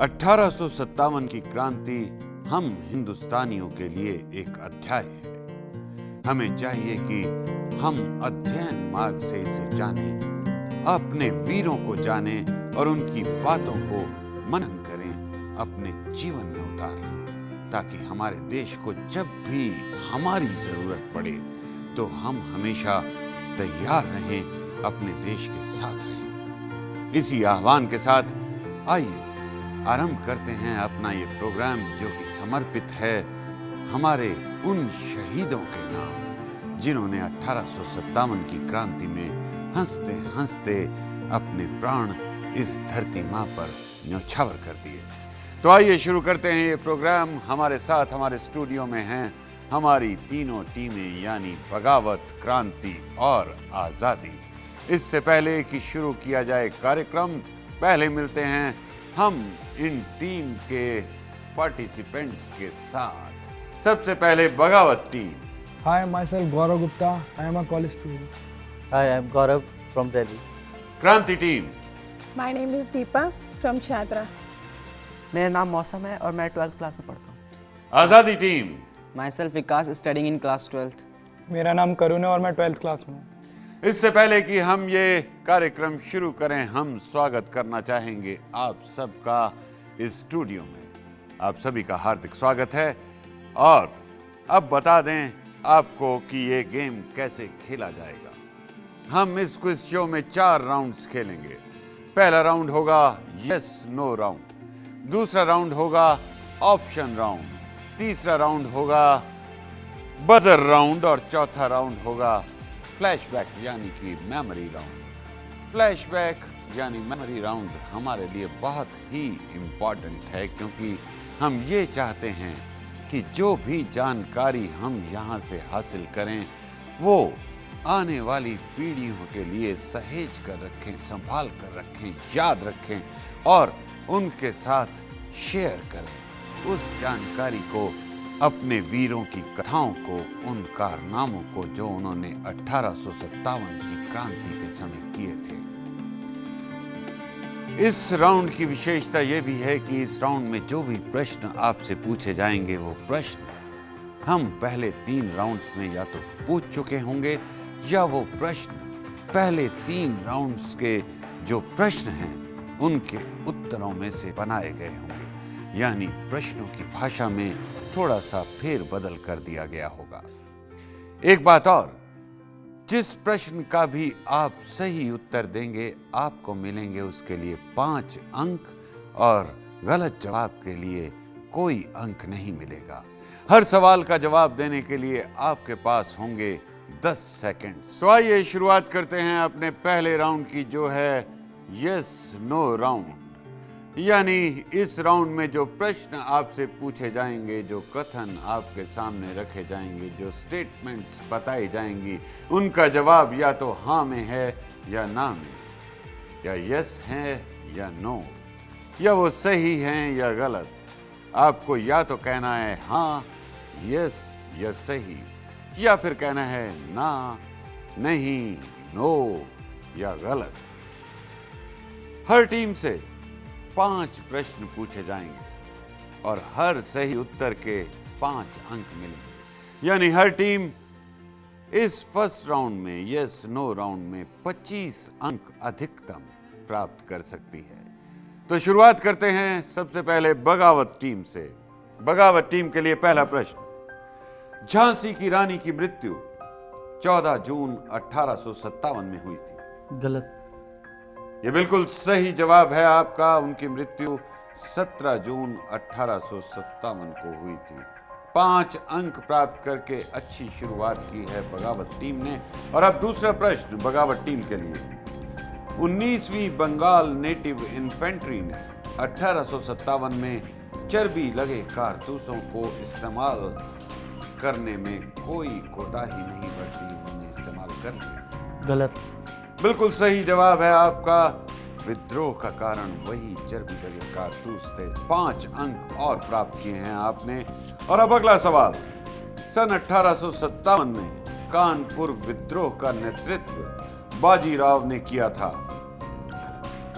1857 की क्रांति हम हिंदुस्तानियों के लिए एक अध्याय है। हमें चाहिए कि हम अध्ययन मार्ग से इसे जानें, अपने वीरों को जानें और उनकी बातों को मनन करें, अपने जीवन में उतार लें, ताकि हमारे देश को जब भी हमारी जरूरत पड़े तो हम हमेशा तैयार रहें, अपने देश के साथ रहें। इसी आह्वान के साथ आइए आरंभ करते हैं अपना ये प्रोग्राम, जो कि समर्पित है हमारे उन शहीदों के नाम जिन्होंने 1857 की क्रांति में हंसते हंसते अपने प्राण इस धरती माँ पर न्यौछावर कर दिए। तो आइए शुरू करते हैं ये प्रोग्राम। हमारे साथ हमारे स्टूडियो में हैं हमारी तीनों टीमें, यानी बगावत, क्रांति और आजादी। इससे पहले कि शुरू किया जाए कार्यक्रम, पहले मिलते हैं हम इन टीम के पार्टिसिपेंट्स के साथ। सबसे पहले बगावत team. Hi, myself Gaurav Gupta. I am a college student. Hi, I am Gaurav from Delhi. क्रांति team. My name is Deepa from Chhatra. मेरा नाम मौसम है और मैं 12th क्लास में पढ़ता हूँ। आजादी team. Myself Vikas, studying in class 12th. मेरा नाम करुण है और मैं 12th क्लास में हूँ। इससे पहले कि हम ये कार्यक्रम शुरू करें, हम स्वागत करना चाहेंगे आप सबका इस स्टूडियो में। आप सभी का हार्दिक स्वागत है। और अब बता दें आपको कि ये गेम कैसे खेला जाएगा। हम इस क्विज शो में 4 राउंड्स खेलेंगे। पहला राउंड होगा यस नो राउंड, दूसरा राउंड होगा ऑप्शन राउंड, तीसरा राउंड होगा बजर राउंड और चौथा राउंड होगा फ्लैशबैक यानी कि मेमोरी राउंड। फ्लैशबैक यानी मेमोरी राउंड हमारे लिए बहुत ही इम्पॉर्टेंट है, क्योंकि हम ये चाहते हैं कि जो भी जानकारी हम यहाँ से हासिल करें वो आने वाली पीढ़ियों के लिए सहेज कर रखें, संभाल कर रखें, याद रखें और उनके साथ शेयर करें। उस जानकारी को, अपने वीरों की कथाओं को, उन कारनामों को जो उन्होंने 1857 की क्रांति के समय किए थे। इस राउंड की विशेषता यह भी है कि इस राउंड में जो भी प्रश्न आपसे पूछे जाएंगे वो प्रश्न हम पहले 3 राउंड्स में या तो पूछ चुके होंगे, या वो प्रश्न पहले 3 राउंड्स के जो प्रश्न हैं उनके उत्तरों में से बनाए गए होंगे, यानी प्रश्नों की भाषा में थोड़ा सा फेर बदल कर दिया गया होगा। एक बात और, जिस प्रश्न का भी आप सही उत्तर देंगे आपको मिलेंगे उसके लिए 5 अंक, और गलत जवाब के लिए कोई अंक नहीं मिलेगा। हर सवाल का जवाब देने के लिए आपके पास होंगे 10 सेकंड। तो आइए शुरुआत करते हैं अपने पहले राउंड की, जो है यस नो राउंड। यानी इस राउंड में जो प्रश्न आपसे पूछे जाएंगे, जो कथन आपके सामने रखे जाएंगे, जो स्टेटमेंट्स बताई जाएंगी, उनका जवाब या तो हाँ में है या ना में, या यस है या नो, या वो सही हैं या गलत। आपको या तो कहना है हाँ, यस या सही, या फिर कहना है ना, नहीं, नो या गलत। हर टीम से 5 प्रश्न पूछे जाएंगे और हर सही उत्तर के 5 अंक मिलेंगे। यानी हर टीम इस फर्स्ट राउंड में, यस नो राउंड में 25 अंक अधिकतम प्राप्त कर सकती है। तो शुरुआत करते हैं सबसे पहले बगावत टीम से। बगावत टीम के लिए पहला प्रश्न, झांसी की रानी की मृत्यु 14 जून 1857 में हुई थी। गलत। ये बिल्कुल सही जवाब है आपका। उनकी मृत्यु 17 जून 1857 को हुई थी। 5 अंक प्राप्त करके अच्छी शुरुआत की है बगावत टीम ने। और अब दूसरा प्रश्न बगावत टीम के लिए। 19वीं बंगाल नेटिव इन्फेंट्री ने 1857 में चर्बी लगे कारतूसों को इस्तेमाल करने में कोई कोताही नहीं बरती, उन्होंने इस्तेमाल कर लिया। गलत। बिल्कुल सही जवाब है आपका। विद्रोह का कारण वही चर्बी लगे कारतूस थे। 5 अंक और प्राप्त किए हैं आपने। और अब अगला सवाल, सन 1857 में कानपुर विद्रोह का नेतृत्व बाजीराव ने किया था।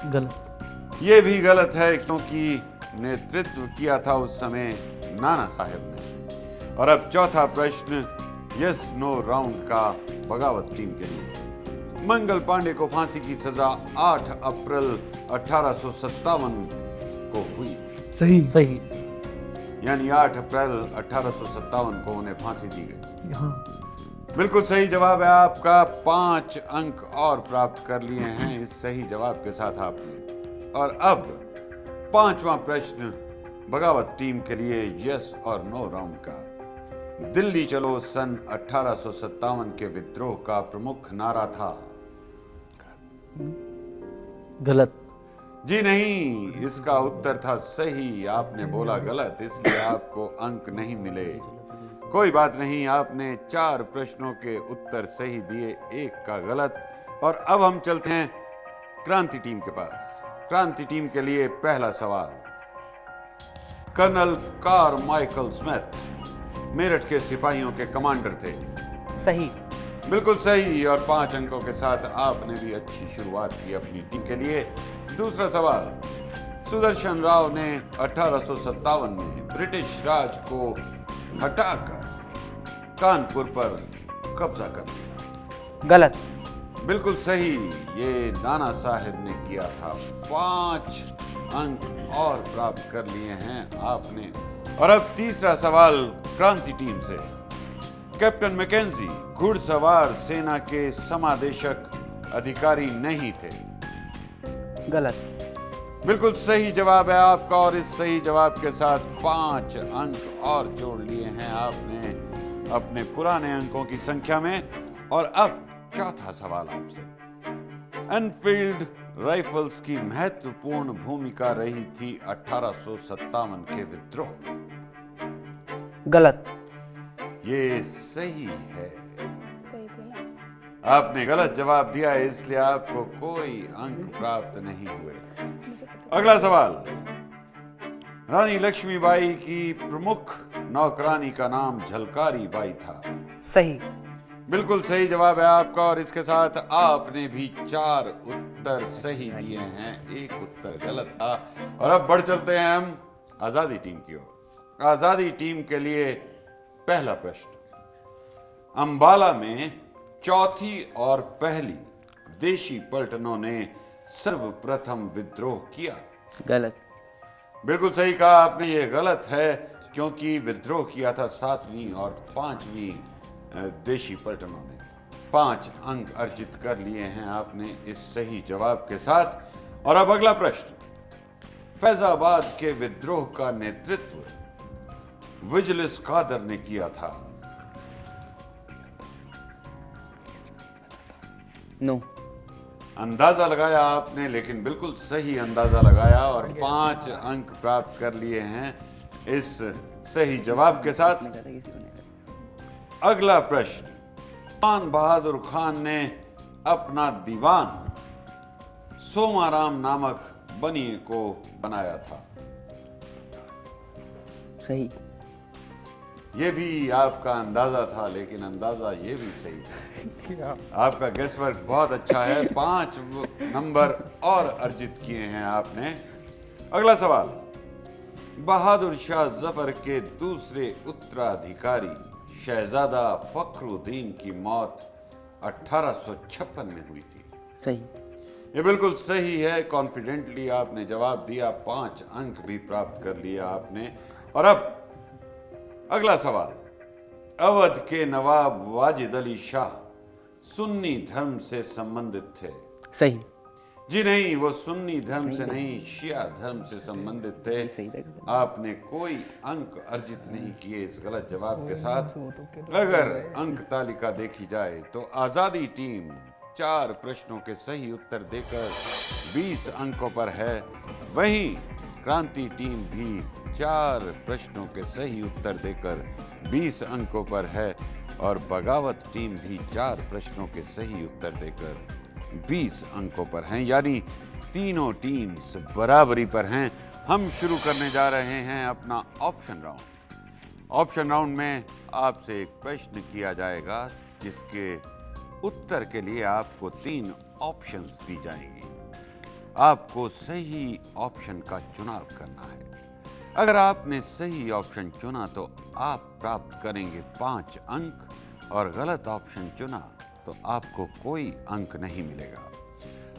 गलत। ये भी गलत है, क्योंकि नेतृत्व किया था उस समय नाना साहब ने। और अब चौथा प्रश्न यस नो राउंड का बगावत टीम के लिए। मंगल पांडे को फांसी की सजा 8 अप्रैल 1857 को हुई। सही। सही। यानी 8 अप्रैल 1857 को उन्हें फांसी दी गई। हाँ। बिल्कुल सही जवाब है आपका। 5 अंक और प्राप्त कर लिए हैं इस सही जवाब के साथ आपने। और अब 5वां प्रश्न बगावत टीम के लिए यस और नो राउंड का। दिल्ली चलो सन 1857 के विद्रोह का प्रमुख नारा था। गलत। जी नहीं, इसका उत्तर था सही। आपने बोला गलत, इसलिए आपको अंक नहीं मिले। कोई बात नहीं, आपने 4 प्रश्नों के उत्तर सही दिए, 1 का गलत। और अब हम चलते हैं क्रांति टीम के पास। क्रांति टीम के लिए पहला सवाल। कर्नल कारमाइकल स्मिथ मेरठ के सिपाहियों के कमांडर थे। सही। बिल्कुल सही। और 5 अंकों के साथ आपने भी अच्छी शुरुआत की अपनी टीम के लिए। दूसरा सवाल। सुदर्शन राव ने 1857 में ब्रिटिश राज को हटाकर कानपुर पर कब्जा कर लिया। गलत। बिल्कुल सही, ये नाना साहब ने किया था। 5 अंक और प्राप्त कर लिए हैं आपने। और अब तीसरा सवाल क्रांति टीम से। कैप्टन मैकेंजी घुड़सवार सेना के समादेशक अधिकारी नहीं थे। गलत। बिल्कुल सही जवाब है आपका। और इस सही जवाब के साथ 5 अंक और जोड़ लिए हैं आपने अपने पुराने अंकों की संख्या में। और अब चौथा सवाल आपसे। एनफील्ड राइफल्स की महत्वपूर्ण भूमिका रही थी 1857 के विद्रोह में। गलत। ये सही है। सही थी ना? आपने गलत जवाब दिया है, इसलिए आपको कोई अंक प्राप्त नहीं हुए। अगला सवाल। रानी लक्ष्मीबाई की प्रमुख नौकरानी का नाम झलकारी बाई था। सही। बिल्कुल सही जवाब है आपका। और इसके साथ आपने भी 4 उत्तर सही दिए हैं, 1 उत्तर गलत था। और अब बढ़ चलते हैं हम आजादी टीम की ओर। आजादी टीम के लिए पहला प्रश्न। अंबाला में चौथी और पहली देशी पलटनों ने सर्वप्रथम विद्रोह किया। गलत। बिल्कुल सही कहा आपने, ये गलत है क्योंकि विद्रोह किया था 7वीं और 5वीं देशी पलटनों ने। 5 अंक अर्जित कर लिए हैं आपने इस सही जवाब के साथ। और अब अगला प्रश्न। फैजाबाद के विद्रोह का नेतृत्व विजिलिस कादर ने किया था। नो। अंदाजा लगाया आपने, लेकिन बिल्कुल सही अंदाजा लगाया और 5 अंक प्राप्त कर लिए हैं इस सही जवाब के साथ। अगला प्रश्न। खान बहादुर खान ने अपना दीवान सोमाराम नामक बनिए को बनाया था। सही। यह भी आपका अंदाजा था, लेकिन अंदाजा ये भी सही था। आपका गेस वर्क बहुत अच्छा है। 5 नंबर और अर्जित किए हैं आपने। अगला सवाल। बहादुर शाह जफर के दूसरे उत्तराधिकारी शहजादा फखरुद्दीन की मौत 1856 में हुई थी। सही। ये बिल्कुल सही है। कॉन्फिडेंटली आपने जवाब दिया, 5 अंक भी प्राप्त कर लिया आपने। और अब अगला सवाल। अवध के नवाब वाजिद अली शाह सुन्नी धर्म से संबंधित थे। सही। जी नहीं, वो सुन्नी धर्म से नहीं, शिया धर्म से संबंधित थे। आपने कोई अंक अर्जित नहीं किए इस गलत जवाब के साथ। अगर अंक तालिका देखी जाए तो आजादी टीम 4 प्रश्नों के सही उत्तर देकर 20 अंकों पर है। वहीं क्रांति टीम भी 4 प्रश्नों के सही उत्तर देकर 20 अंकों पर है। और बगावत टीम भी 4 प्रश्नों के सही उत्तर देकर 20 अंकों पर हैं। यानी तीनों टीम्स बराबरी पर हैं। हम शुरू करने जा रहे हैं अपना ऑप्शन राउंड। ऑप्शन राउंड में आपसे एक प्रश्न किया जाएगा जिसके उत्तर के लिए आपको 3 ऑप्शंस दी जाएंगी। आपको सही ऑप्शन का चुनाव करना है। अगर आपने सही ऑप्शन चुना तो आप प्राप्त करेंगे 5 अंक और गलत ऑप्शन चुना तो आपको कोई अंक नहीं मिलेगा।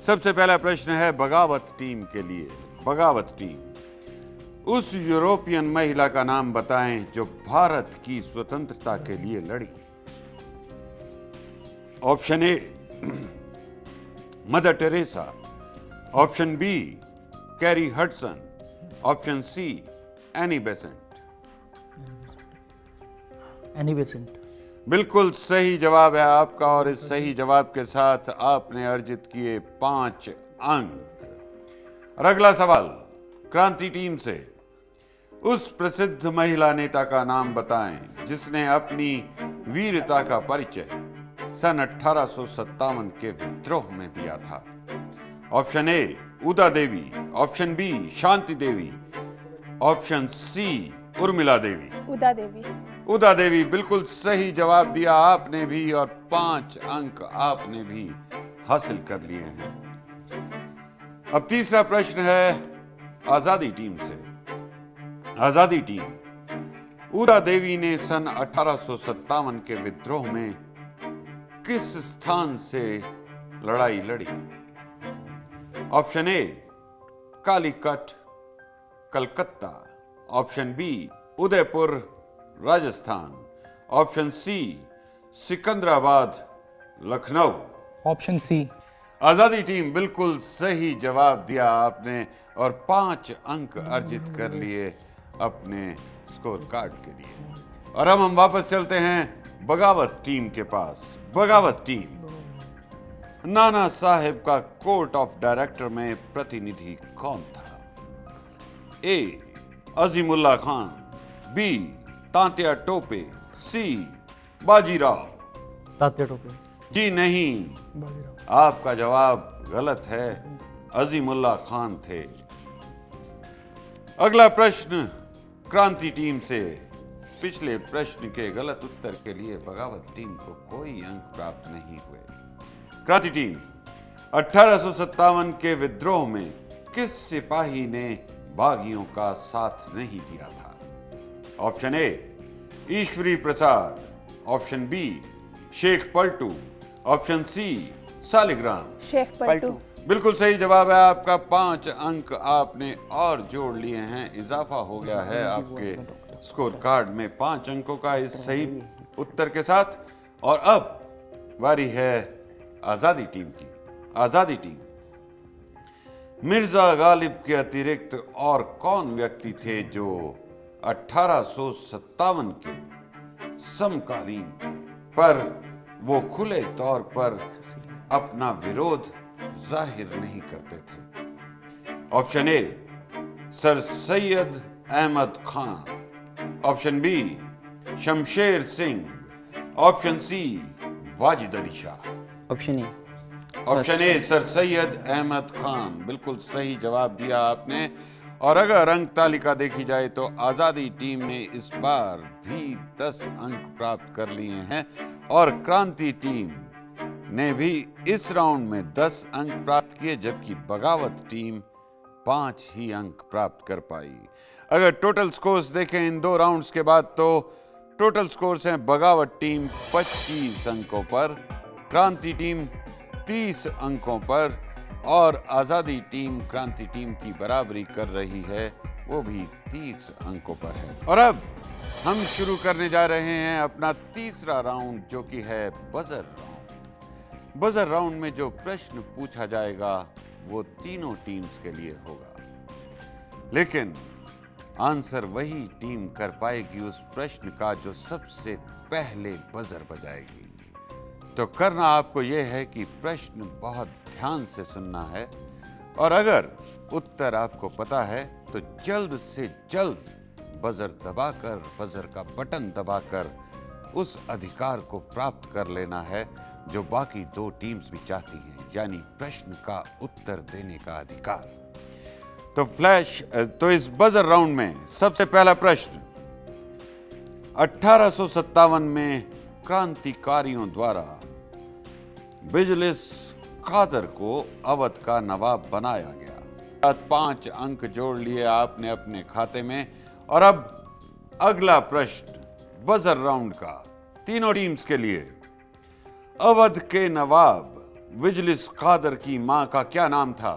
सबसे पहला प्रश्न है बगावत टीम के लिए। बगावत टीम, उस यूरोपियन महिला का नाम बताएं जो भारत की स्वतंत्रता के लिए लड़ी। Option a mother Teresa, option be carry Hudson, option see Annie Besant. Annie Besant. बिल्कुल सही जवाब है आपका और इस सही जवाब के साथ आपने अर्जित किए 5 अंक। और अगला सवाल क्रांति टीम से, उस प्रसिद्ध महिला नेता का नाम बताएं जिसने अपनी वीरता का परिचय सन 1857 के विद्रोह में दिया था। ऑप्शन ए उदा देवी, option B Shanti Devi, option C Urmila Devi. उदा देवी। उदा देवी, बिल्कुल सही जवाब दिया आपने भी और 5 अंक आपने भी हासिल कर लिए हैं। अब तीसरा प्रश्न है आजादी टीम से। आजादी टीम, उदा देवी ने सन 1857 के विद्रोह में किस स्थान से लड़ाई लड़ी? Option A Calicut Calcutta, option B Udaipur Rajasthan, option C Secunderabad Lucknow. Option C. आजादी टीम, बिल्कुल सही जवाब दिया आपने और 5 अंक अर्जित कर लिए अपने स्कोर कार्ड के लिए। और अब हम वापस चलते हैं बगावत टीम के पास। बगावत टीम, नाना साहेब का कोर्ट ऑफ डायरेक्टर में प्रतिनिधि कौन था? ए अजीमुल्ला खान, बी तांत्या टोपे, सी बाजीराव। तात्या टोपे। जी नहीं, बाजीराव। आपका जवाब गलत है, अजीमुल्ला खान थे। अगला प्रश्न क्रांति टीम से। पिछले प्रश्न के गलत उत्तर के लिए बगावत टीम को कोई अंक प्राप्त नहीं हुए। क्रांति टीम, 1857 के विद्रोह में किस सिपाही ने बागियों का साथ नहीं दिया था? Option A Ishwari Prasad, option B Sheikh Paltu, option C Saligram. Sheikh Paltu. बिल्कुल सही जवाब है आपका। 5 अंक आपने और जोड़ लिए हैं, इजाफा हो गया है आपके स्कोर कार्ड में 5 अंकों का इस सही उत्तर के साथ। और अब बारी है आजादी टीम की। आजादी टीम, मिर्जा गालिब के अतिरिक्त और कौन व्यक्ति थे जो 1857 के समकालीन थे पर वो खुले तौर पर अपना विरोध जाहिर नहीं करते थे? Option A sir Syed Ahmed Khan, option B Shamsher Singh, option C Wajid Ali Shah. Option A. Option A sir Syed Ahmed Khan, बिल्कुल सही जवाब दिया आपने। और अगर अंक तालिका देखी जाए तो आजादी टीम ने इस बार भी 10 अंक प्राप्त कर लिए हैं और क्रांति टीम ने भी इस राउंड में 10 अंक प्राप्त किए, जबकि बगावत टीम 5 ही अंक प्राप्त कर पाई। अगर टोटल स्कोर्स देखें इन 2 राउंड्स के बाद तो टोटल स्कोर्स हैं बगावत टीम 25 अंकों पर, क्रांति टीम 30 अंकों पर और आजादी टीम क्रांति टीम की बराबरी कर रही है, वो भी 30 अंकों पर है। और अब हम शुरू करने जा रहे हैं अपना तीसरा राउंड, जो कि है बजर राउंड। बजर राउंड में जो प्रश्न पूछा जाएगा वो तीनों टीम्स के लिए होगा, लेकिन आंसर वही टीम कर पाएगी उस प्रश्न का जो सबसे पहले बजर बजाएगी। तो करना आपको यह है कि प्रश्न बहुत ध्यान से सुनना है और अगर उत्तर आपको पता है तो जल्द से जल्द बजर दबाकर, बजर का बटन दबाकर उस अधिकार को प्राप्त कर लेना है जो बाकी 2 टीम्स भी चाहती हैं, यानी प्रश्न का उत्तर देने का अधिकार। तो इस बजर राउंड में सबसे पहला प्रश्न, 1857 में क्रांतिकारियों द्वारा बिजलिस कादर को अवध का नवाब बनाया गया। 5 अंक जोड़ लिए आपने अपने खाते में और अब अगला प्रश्न बजर राउंड का तीनों टीम्स के लिए। अवध के नवाब विजलिस कादर की मां का क्या नाम था?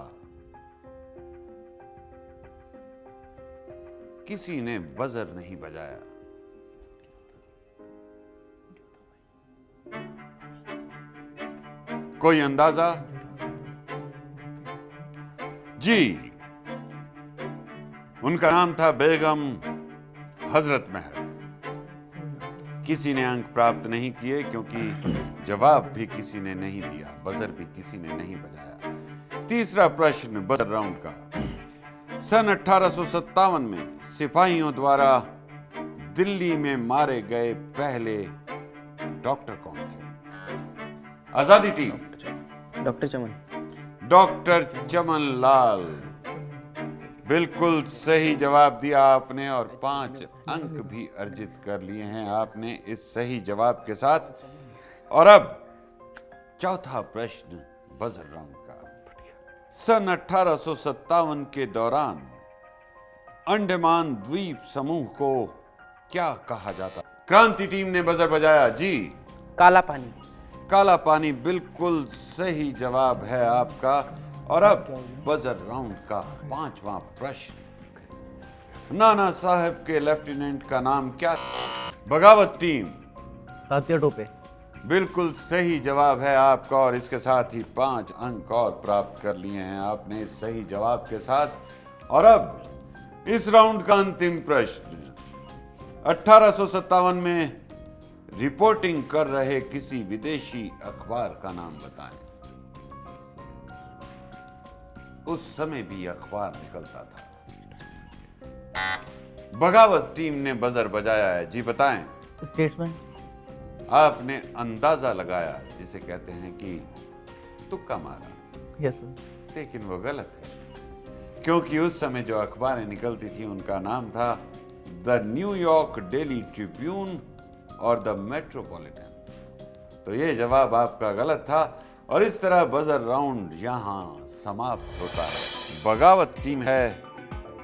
किसी ने बजर नहीं बजाया। कोई अंदाजा? जी, उनका नाम था बेगम हजरत महल। किसी ने अंक प्राप्त नहीं किए क्योंकि जवाब भी किसी ने नहीं दिया, बजर भी किसी ने नहीं बजाया। तीसरा प्रश्न बजर राउंड का। सन 1857 में सिपाहियों द्वारा दिल्ली में मारे गए पहले डॉक्टर कौन थे? आजादी टीम। डॉक्टर चमन। डॉक्टर चमन लाल, बिल्कुल सही जवाब दिया आपने और 5 अंक भी अर्जित कर लिए हैं आपने इस सही जवाब के साथ। और अब चौथा प्रश्न बजर राउंड का। सन 1857 के दौरान अंडमान द्वीप समूह को क्या कहा जाता? क्रांति टीम ने बजर बजाया। जी, काला पानी। काला पानी बिल्कुल सही जवाब है आपका। और अब बजर राउंड का 5वां प्रश्न। नाना साहब के लेफ्टिनेंट का नाम क्या था? बगावत टीम। तात्या टोपे। बिल्कुल सही जवाब है आपका और इसके साथ ही 5 अंक और प्राप्त कर लिए हैं आपने इस सही जवाब के साथ। और अब इस राउंड का अंतिम प्रश्न। 1857 में रिपोर्टिंग कर रहे किसी विदेशी अखबार का नाम बताएं। उस समय भी अखबार निकलता था। बगावत टीम ने बजर बजाया है। जी बताएं। स्टेट्समैन। आपने अंदाजा लगाया, जिसे कहते हैं कि तुक्का मारा। Yes sir. लेकिन वो गलत है क्योंकि उस समय जो अखबारें निकलती थी उनका नाम था द न्यूयॉर्क डेली ट्रिब्यून और द मेट्रोपॉलिटन। तो ये जवाब आपका गलत था और इस तरह बजर राउंड यहां समाप्त होता है। बगावत टीम है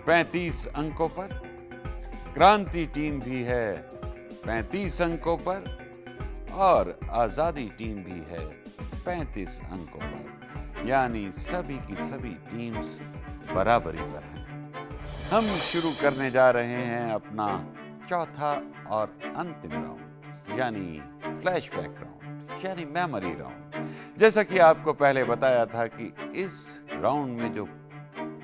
35 अंकों पर, क्रांति टीम भी है 35 अंकों पर और आजादी टीम भी है 35 अंकों पर, यानी सभी की सभी टीम्स बराबरी पर हैं। हम शुरू करने जा रहे हैं अपना चौथा और अंतिम राउंड, यानी फ्लैशबैक राउंड, यानी मेमोरी राउंड। जैसा कि आपको पहले बताया था कि इस राउंड में जो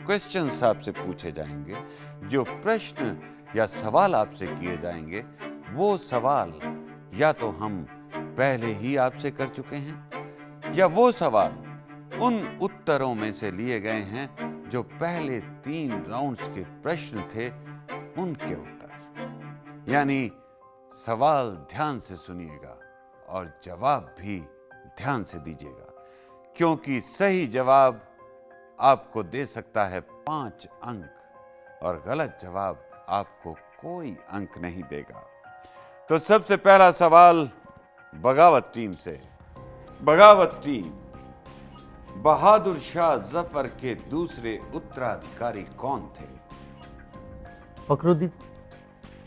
क्वेश्चंस आपसे पूछे जाएंगे, जो प्रश्न या सवाल आपसे किए जाएंगे, वो सवाल या तो हम पहले ही आपसे कर चुके हैं या वो सवाल उन उत्तरों में से लिए गए हैं जो पहले 3 राउंड्स के प्रश्न थे उनके उत्तर। यानी सवाल ध्यान से सुनिएगा और जवाब भी ध्यान से दीजिएगा क्योंकि सही जवाब आपको दे सकता है 5 अंक और गलत जवाब आपको कोई अंक नहीं देगा। तो सबसे पहला सवाल बगावत टीम से। बगावत टीम, बहादुर शाह जफर के दूसरे उत्तराधिकारी कौन थे? फखरुद्दीन।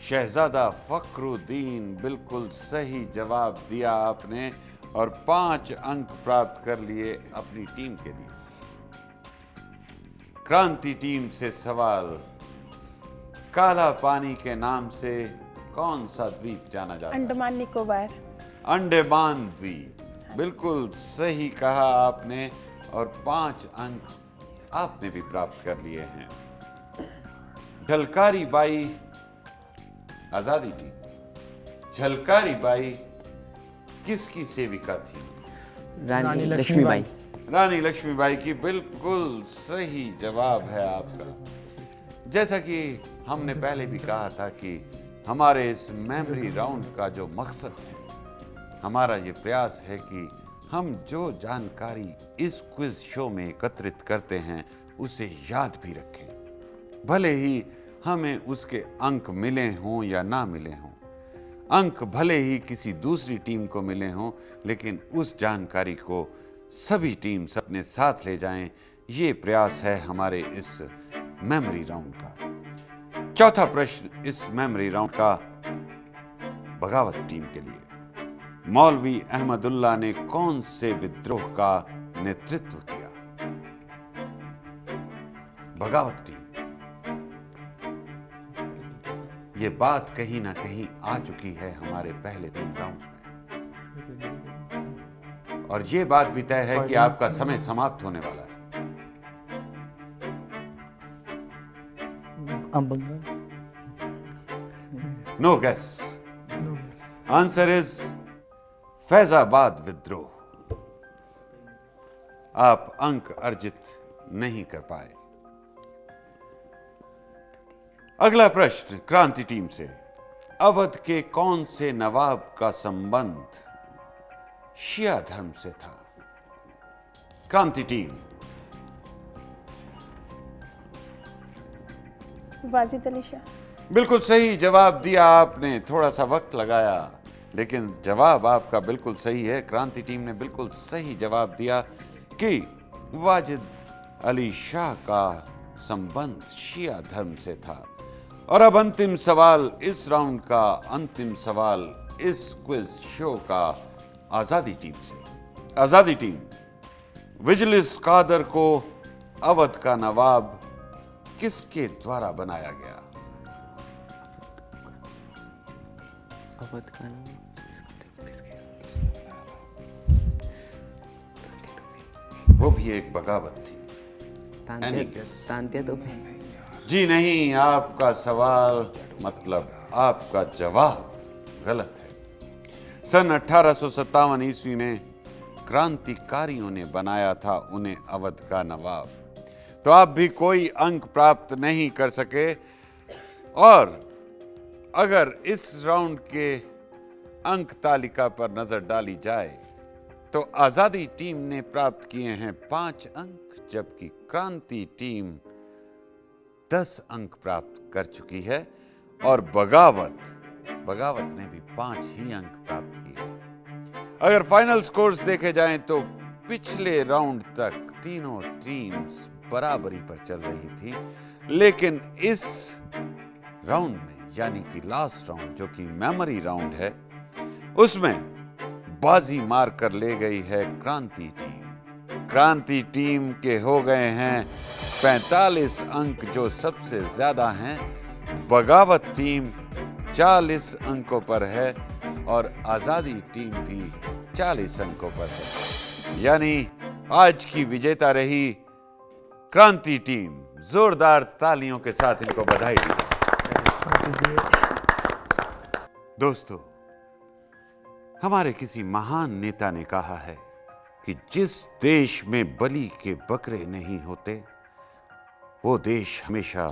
शहजादा फखरुद्दीन, बिल्कुल सही जवाब दिया आपने और 5 अंक प्राप्त कर लिए अपनी टीम के लिए। क्रांति टीम से सवाल, काला पानी के नाम से कौन सा द्वीप जाना जाता है? अंडमान निकोबार। अंडमान द्वीप, बिल्कुल सही कहा आपने और 5 अंक आपने भी प्राप्त कर लिए हैं। झलकारी बाई, आजादी टीम, झलकारी बाई किसकी सेविका थी? रानी लक्ष्मीबाई। रानी लक्ष्मीबाई की, बिल्कुल सही जवाब है आपका। जैसा कि हमने पहले भी कहा था कि हमारे इस मेमोरी राउंड का जो मकसद है, हमारा ये प्रयास है कि हम जो जानकारी इस क्विज शो में एकत्रित करते हैं उसे याद भी रखें, भले ही हमें उसके अंक मिले हों या ना मिले हों। अंक भले ही किसी दूसरी टीम को मिले हों, लेकिन उस जानकारी को सभी टीम्स अपने साथ ले जाएं, ये प्रयास है हमारे इस मेमोरी राउंड का। चौथा प्रश्न इस मेमोरी राउंड का बगावत टीम के लिए। मौलवी अहमदुल्लाह ने कौन से विद्रोह का नेतृत्व किया? बगावत टीम। ये बात कहीं ना कहीं आ चुकी है हमारे पहले 3 राउंड्स में, और ये बात भी तय है कि आपका समय समाप्त होने वाला है। No guess. Answer is Faizabad विद्रोह। आप अंक अर्जित नहीं कर पाए। अगला प्रश्न क्रांति टीम से। अवध के कौन से नवाब का संबंध शिया धर्म से था? क्रांति टीम। वाजिद अली शाह। बिल्कुल सही जवाब दिया आपने, थोड़ा सा वक्त लगाया लेकिन जवाब आपका बिल्कुल सही है। क्रांति टीम ने बिल्कुल सही जवाब दिया कि वाजिद अली शाह का संबंध शिया धर्म से था। और अब अंतिम सवाल इस राउंड का, अंतिम सवाल इस क्विज शो का आजादी टीम से। आजादी टीम, विजिलिस कादर को अवध का नवाब किसके द्वारा बनाया गया? अवध का नाम वो भी एक बगावत थी। Any guess? तांत्या तो जी नहीं, आपका सवाल मतलब आपका जवाब गलत है। सन 1857 ईस्वी में क्रांतिकारियों ने बनाया था उन्हें अवध का नवाब। तो आप भी कोई अंक प्राप्त नहीं कर सके। और अगर इस राउंड के अंक तालिका पर नजर डाली जाए तो आजादी टीम ने प्राप्त किए हैं 5 अंक, जबकि क्रांति टीम 10 अंक प्राप्त कर चुकी है। और बगावत ने भी 5 ही अंक प्राप्त किए हैं। अगर फाइनल स्कोर्स देखे जाएं तो पिछले राउंड तक तीनों टीम्स बराबरी पर चल रही थी, लेकिन इस राउंड में यानी कि लास्ट राउंड जो कि मेमोरी राउंड है, उसमें बाजी मार कर ले गई है क्रांति टीम। क्रांति टीम के हो गए हैं 45 अंक, जो सबसे ज्यादा हैं। बगावत टीम 40 अंकों पर है और आजादी टीम भी 40 अंकों पर है। यानी आज की विजेता रही क्रांति टीम। जोरदार तालियों के साथ इनको बधाई दी। दोस्तों, हमारे किसी महान नेता ने कहा है कि जिस देश में बलि के बकरे नहीं होते वो देश हमेशा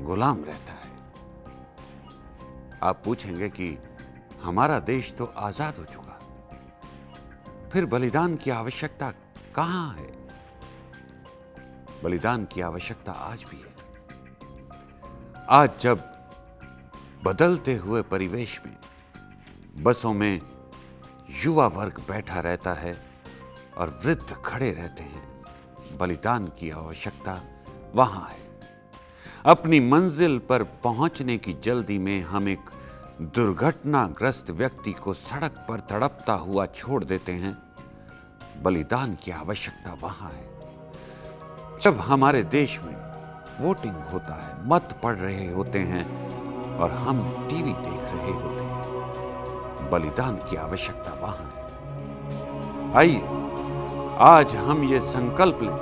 गुलाम रहता है। आप पूछेंगे कि हमारा देश तो आजाद हो चुका, फिर बलिदान की आवश्यकता कहां है? बलिदान की आवश्यकता आज भी है। आज जब बदलते हुए परिवेश में बसों में युवा वर्ग बैठा रहता है और वृद्ध खड़े रहते हैं, बलिदान की आवश्यकता वहां है। अपनी मंजिल पर पहुंचने की जल्दी में हम एक दुर्घटनाग्रस्त व्यक्ति को सड़क पर तड़पता हुआ छोड़ देते हैं। बलिदान की आवश्यकता वहां है। जब हमारे देश में वोटिंग होता है, मत पड़ रहे होते हैं और हम टीवी देख रहे होते हैं, बलिदान की आवश्यकता वहां है। आइए आज हम ये संकल्प लें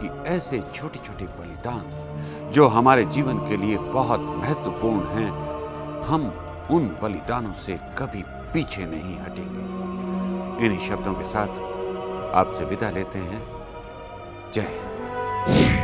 कि ऐसे छोटे छोटे बलिदान जो हमारे जीवन के लिए बहुत महत्वपूर्ण हैं, हम उन बलिदानों से कभी पीछे नहीं हटेंगे। इन्हीं शब्दों के साथ आपसे विदा लेते हैं। जय हिंद।